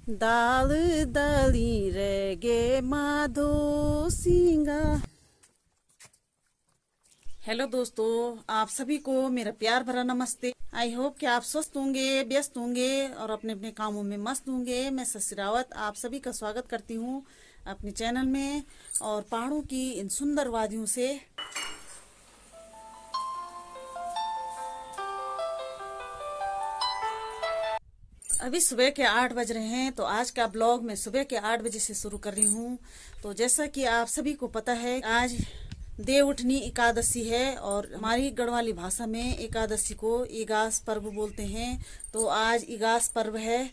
दाल दली रह गे माधो सिंगा। हेलो दोस्तों, आप सभी को मेरा प्यार भरा नमस्ते। आई होप कि आप स्वस्थ होंगे, व्यस्त होंगे और अपने अपने कामों में मस्त होंगे। मैं शशि रावत आप सभी का स्वागत करती हूँ अपने चैनल में और पहाड़ों की इन सुंदर वादियों से। अभी सुबह के 8 बज रहे हैं, तो आज का ब्लॉग मैं सुबह के 8 बजे से शुरू कर रही हूँ। तो जैसा कि आप सभी को पता है, आज देवउठनी एकादशी है और हमारी गढ़वाली भाषा में एकादशी को इगास पर्व बोलते हैं। तो आज इगास पर्व है।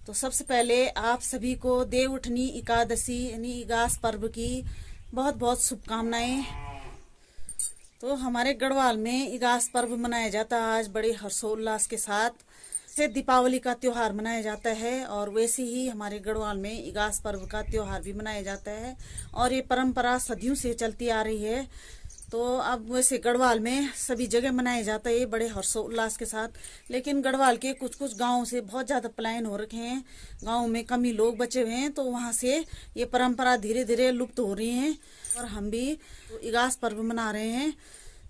तो सबसे पहले आप सभी को देवउठनी एकादशी यानी इगास पर्व की बहुत बहुत शुभकामनाएं। तो हमारे गढ़वाल में इगास पर्व मनाया जाता है आज बड़े हर्षोल्लास के साथ। से दीपावली का त्योहार मनाया जाता है और वैसे ही हमारे गढ़वाल में इगास पर्व का त्योहार भी मनाया जाता है और ये परंपरा सदियों से चलती आ रही है। तो अब वैसे गढ़वाल में सभी जगह मनाया जाता है बड़े हर्षोल्लास के साथ। लेकिन गढ़वाल के कुछ कुछ गांवों से बहुत ज्यादा पलायन हो रखे हैं, गांवों में कम ही लोग बचे हुए हैं, तो वहां से ये परंपरा धीरे धीरे लुप्त हो रही है और हम भी इगास पर्व मना रहे हैं।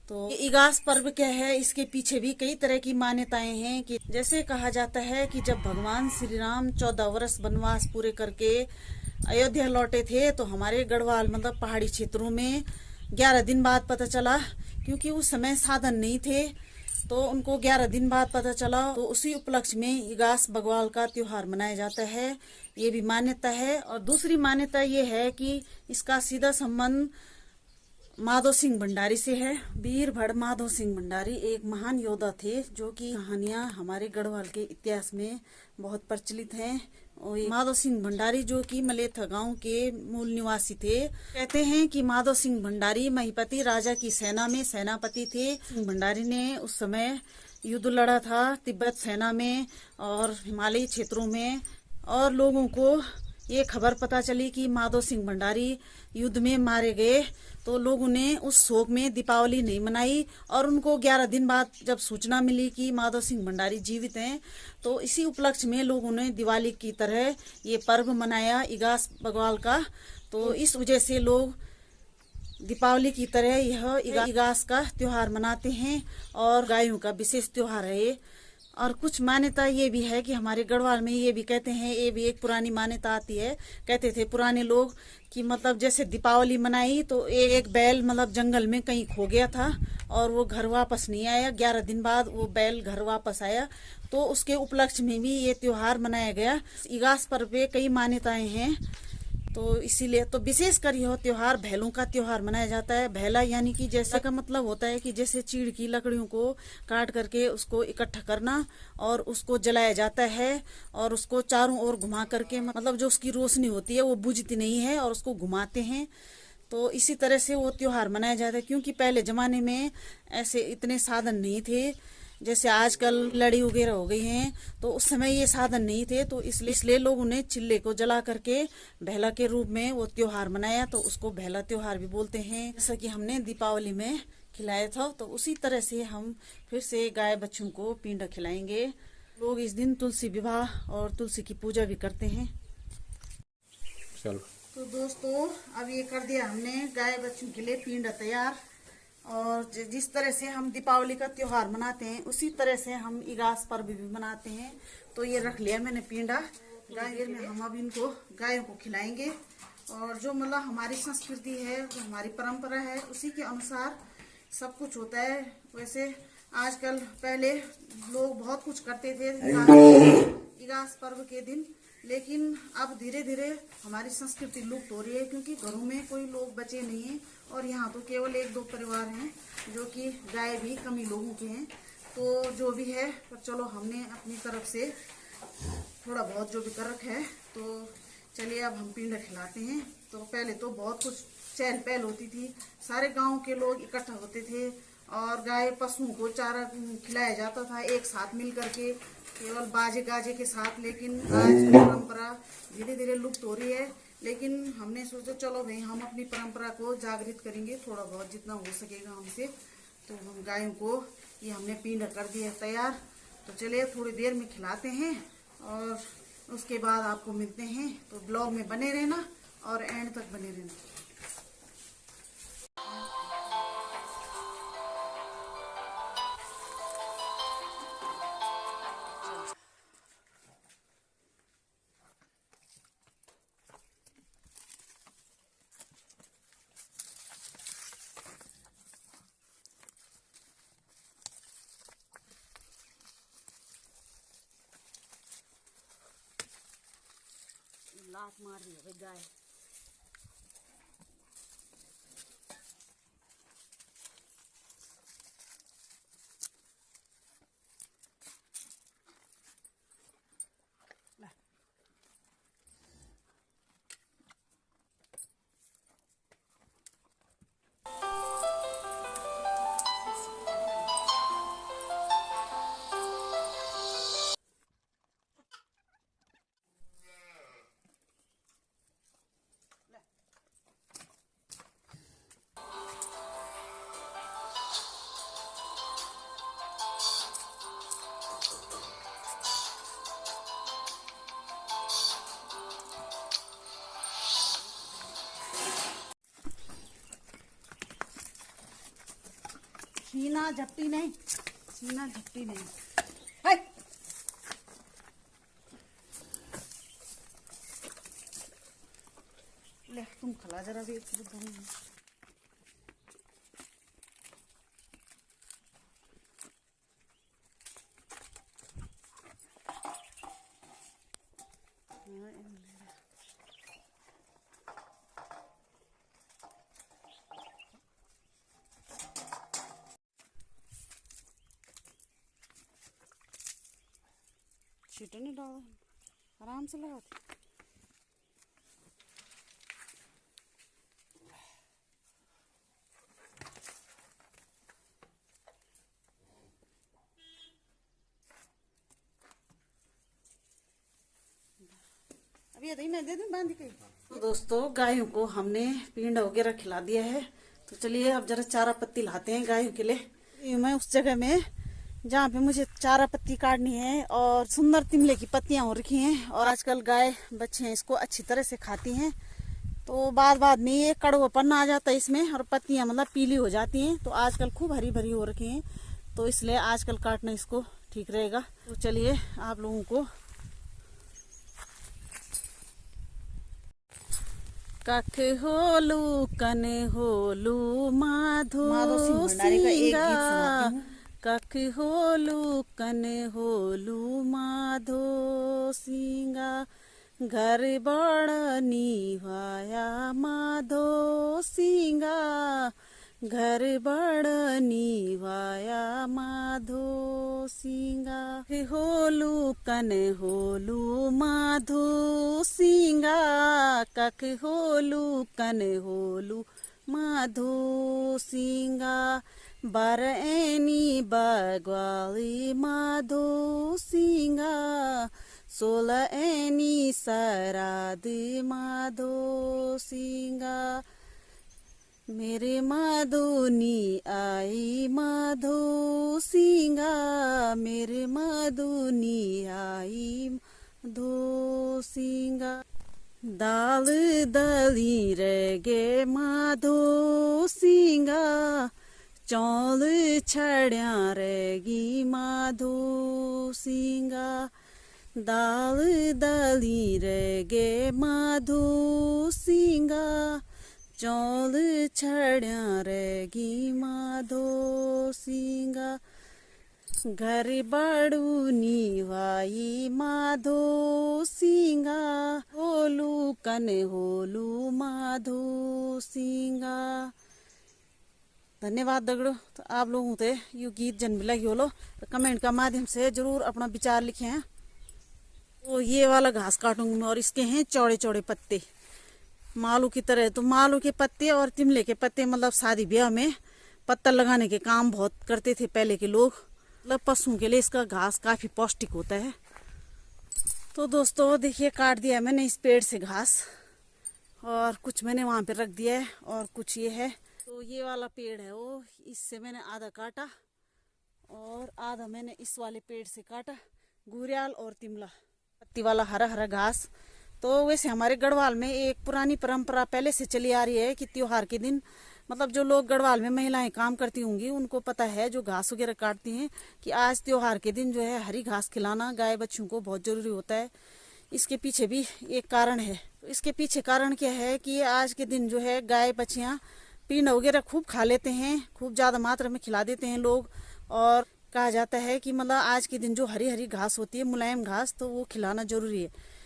तो इगास पर्व क्या है, इसके पीछे भी कई तरह की मान्यताएं हैं। कि जैसे कहा जाता है कि जब भगवान श्री राम 14 वर्ष वनवास पूरे करके अयोध्या लौटे थे, तो हमारे गढ़वाल मतलब पहाड़ी क्षेत्रों में 11 दिन बाद पता चला, क्योंकि उस समय साधन नहीं थे, तो उनको 11 दिन बाद पता चला। तो उसी उपलक्ष्य में इगास बग्वाल का त्योहार मनाया जाता है, ये भी मान्यता है। और दूसरी मान्यता ये है कि इसका सीधा संबंध माधो सिंह भंडारी से है। वीर भड़ माधो सिंह भंडारी एक महान योद्धा थे, जो की कहानियां हमारे गढ़वाल के इतिहास में बहुत प्रचलित हैं। और माधो सिंह भंडारी जो कि मलेथा गांव के मूल निवासी थे। कहते हैं कि माधो सिंह भंडारी महिपति राजा की सेना में सेनापति थे। भंडारी ने उस समय युद्ध लड़ा था तिब्बत सेना में और हिमालयी क्षेत्रों में, और लोगों को ये खबर पता चली कि माधो सिंह भंडारी युद्ध में मारे गए, तो लोगों ने उस शोक में दीपावली नहीं मनाई। और उनको 11 दिन बाद जब सूचना मिली कि माधो सिंह भंडारी जीवित हैं, तो इसी उपलक्ष्य में लोगों ने दिवाली की तरह ये पर्व मनाया इगास बग्वाल का। तो इस वजह से लोग दीपावली की तरह यह इगास का त्योहार मनाते हैं और गायों का विशेष त्योहार है ये। और कुछ मान्यता ये भी है कि हमारे गढ़वाल में ये भी कहते हैं, ये भी एक पुरानी मान्यता आती है। कहते थे पुराने लोग कि मतलब जैसे दीपावली मनाई तो एक बैल मतलब जंगल में कहीं खो गया था और वो घर वापस नहीं आया। 11 दिन बाद वो बैल घर वापस आया, तो उसके उपलक्ष्य में भी ये त्योहार मनाया गया। इगास पर्व पे कई मान्यताएं हैं, तो इसीलिए तो विशेषकर यह त्योहार भैलों का त्योहार मनाया जाता है। भैला यानी कि जैसे का मतलब होता है कि जैसे चीड़ की लकड़ियों को काट करके उसको इकट्ठा करना और उसको जलाया जाता है और उसको चारों ओर घुमा करके मतलब जो उसकी रोशनी होती है वो बुझती नहीं है और उसको घुमाते हैं। तो इसी तरह से वो त्योहार मनाया जाता है, क्योंकि पहले जमाने में ऐसे इतने साधन नहीं थे जैसे आजकल लड़ी वगैरह हो गई हैं। तो उस समय ये साधन नहीं थे, तो इसलिए लोगों ने चिल्ले को जला करके भैला के रूप में वो त्योहार मनाया, तो उसको भैला त्योहार भी बोलते हैं। जैसा कि हमने दीपावली में खिलाया था, तो उसी तरह से हम फिर से गाय बच्चों को पिंड खिलाएंगे। लोग इस दिन तुलसी विवाह और तुलसी की पूजा भी करते हैं। चलो तो दोस्तों, अब ये कर दिया हमने गाय बच्चों के लिए पिंड तैयार। और जिस तरह से हम दीपावली का त्योहार मनाते हैं उसी तरह से हम इगास पर्व भी मनाते हैं। तो ये रख लिया मैंने पिंडा गाय में, हम अब इनको गायों को खिलाएंगे। और जो मतलब हमारी संस्कृति है, जो हमारी परंपरा है, उसी के अनुसार सब कुछ होता है। वैसे आजकल पहले लोग बहुत कुछ करते थे इगास पर्व के दिन, लेकिन अब धीरे धीरे हमारी संस्कृति लुप्त हो रही है, क्योंकि घरों में कोई लोग बचे नहीं हैं और यहाँ तो केवल 1-2 परिवार हैं, जो कि गाय भी कम ही लोगों के हैं। तो जो भी है, पर चलो हमने अपनी तरफ से थोड़ा बहुत जो भी कर रखा है, तो चलिए अब हम पिंड खिलाते हैं। तो पहले तो बहुत कुछ चहल पहल होती थी, सारे गांव के लोग इकट्ठा होते थे और गाय पशुओं को चारा खिलाया जाता था एक साथ मिल करके, केवल बाजे गाजे के साथ। लेकिन आज परंपरा धीरे धीरे लुप्त हो रही है, लेकिन हमने सोचा चलो भाई हम अपनी परंपरा को जागृत करेंगे थोड़ा बहुत जितना हो सकेगा हमसे। तो हम गायों को ये हमने पिंड कर दिया तैयार। तो चलिए थोड़ी देर में खिलाते हैं और उसके बाद आपको मिलते हैं, तो ब्लॉग में बने रहना और एंड तक बने रहना। लात मार रही है गाय। छीना झपटी नहीं, छीना झपटी नहीं। है। ले तुम खला जरा भी छीटे नहीं डाल, आराम से लगाते। अभी ये मैं दे दूं बांध के। तो दोस्तों गायों को हमने पींडा वगैरह खिला दिया है, तो चलिए अब जरा चारा पत्ती लाते हैं गायों के लिए। मैं उस जगह में जहाँ पे मुझे चारा पत्ती काटनी है, और सुंदर तिमले की पत्तियां हो रखी हैं, और आजकल गाय बच्चे हैं इसको अच्छी तरह से खाती हैं, तो बाद में ये कड़वापन आ जाता है इसमें, और पत्तियां मतलब पीली हो जाती हैं। तो आजकल खूब हरी भरी हो रखी हैं, तो इसलिए आजकल काटना इसको ठीक रहेगा। तो चलिए आप लोगों को कख होलू कन होलू माधो सिंगा, कख होलू कन होलू माधो सिंगा, घर बड़ निभाया माधो सिंगा, घर बड़ निभाया माधो सिंगा, होलू कन होलू माधो सिंगा, कख होलू कन होलू माधो सिंगा, बर एनी बग्वाली माधो सिंगा, 16 एनी सराद माधो सिंगा, मेरे माधोनी आई माधो सिंगा, मेरे माधोनी आई माधो सिंगा, दाल दली रगे माधो सिंगा, चौल छड़िया रहेगी माधो सिंगा, दाल दली रगे माधो सिंगा, चौल छड़िया रहेगी माधो सिंगा, घर बड़ू निवाई माधो सिंगा, होलू कन होलू माधो सिंगा। धन्यवाद दगड़ो। तो आप लोगों से ये गीत जन भी लगी होलो तो कमेंट का माध्यम से जरूर अपना विचार लिखे हैं। तो ये वाला घास काटूंगी मैं, और इसके हैं चौड़े चौड़े पत्ते मालू की तरह। तो मालू के पत्ते और तिमले के पत्ते मतलब शादी ब्याह में पत्ता लगाने के काम बहुत करते थे पहले के लोग। मतलब पशुओं के लिए इसका घास काफी पौष्टिक होता है। तो दोस्तों देखिए काट दिया मैंने इस पेड़ से घास, और कुछ मैंने वहां पे रख दिया है, और कुछ ये है। तो ये वाला पेड़ है वो, इससे मैंने आधा काटा, और आधा मैंने इस वाले पेड़ से काटा। घुरियाल और तिमला पत्ती वाला हरा हरा घास। तो वैसे हमारे गढ़वाल में एक पुरानी परंपरा पहले से चली आ रही है कि त्योहार के दिन मतलब जो लोग गढ़वाल में महिलाएं काम करती होंगी उनको पता है, जो घास वगैरह काटती हैं, कि आज त्योहार के दिन जो है हरी घास खिलाना गाय बच्चों को बहुत जरूरी होता है। इसके पीछे भी एक कारण है। इसके पीछे कारण क्या है कि आज के दिन जो है गाय बच्चियां पीन वगैरह खूब खा लेते हैं, खूब ज्यादा मात्रा में खिला देते हैं लोग। और कहा जाता है कि मतलब आज के दिन जो हरी हरी घास होती है, मुलायम घास, तो वो खिलाना जरूरी है।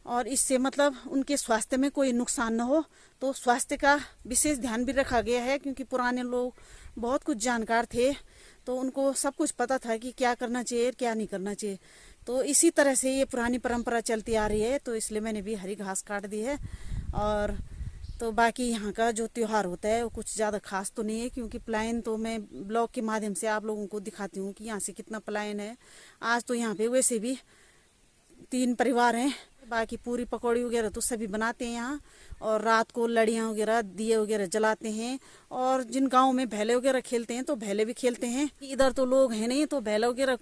और इससे मतलब उनके स्वास्थ्य में कोई नुकसान न हो, तो स्वास्थ्य का विशेष ध्यान भी रखा गया है। क्योंकि पुराने लोग बहुत कुछ जानकार थे, तो उनको सब कुछ पता था कि क्या करना चाहिए क्या नहीं करना चाहिए। तो इसी तरह से ये पुरानी परंपरा चलती आ रही है, तो इसलिए मैंने भी हरी घास काट दी है। और तो बाकी यहाँ का जो त्योहार होता है वो कुछ ज़्यादा खास तो नहीं है, क्योंकि पलायन तो मैं ब्लॉग के माध्यम से आप लोगों को दिखाती हूँ कि यहाँ से कितना पलायन है। आज तो यहाँ पे वैसे भी 3 परिवार हैं, बाकी पूरी पकौड़ी वगैरह तो सभी बनाते हैं यहाँ। और रात को लड़ियाँ वगैरह दिए वगैरह जलाते हैं। और जिन गाँव में भैले वगैरह खेलते हैं तो भैले भी खेलते हैं। इधर तो लोग हैं नहीं, तो भैले वगैरह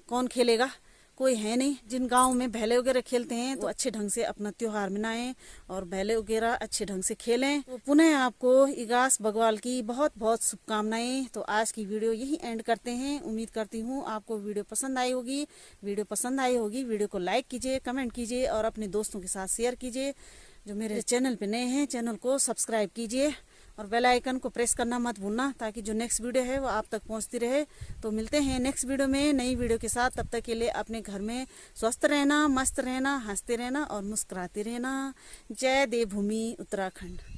कौन खेलेगा, कोई है नहीं। जिन गाँव में भैले वगैरह खेलते हैं तो अच्छे ढंग से अपना त्योहार मनाएं और भैले वगैरह अच्छे ढंग से खेलें। तो पुनः आपको इगास बग्वाल की बहुत बहुत शुभकामनाएं। तो आज की वीडियो यही एंड करते हैं। उम्मीद करती हूँ आपको वीडियो पसंद आई होगी। वीडियो को लाइक कीजिए, कमेंट कीजिए और अपने दोस्तों के साथ शेयर कीजिए। जो मेरे चैनल पे नए हैं, चैनल को सब्सक्राइब कीजिए और बेल आइकन को प्रेस करना मत भूलना, ताकि जो नेक्स्ट वीडियो है वो आप तक पहुंचती रहे। तो मिलते हैं नेक्स्ट वीडियो में नई वीडियो के साथ। तब तक के लिए अपने घर में स्वस्थ रहना, मस्त रहना, हंसते रहना और मुस्कुराते रहना। जय देवभूमि उत्तराखंड।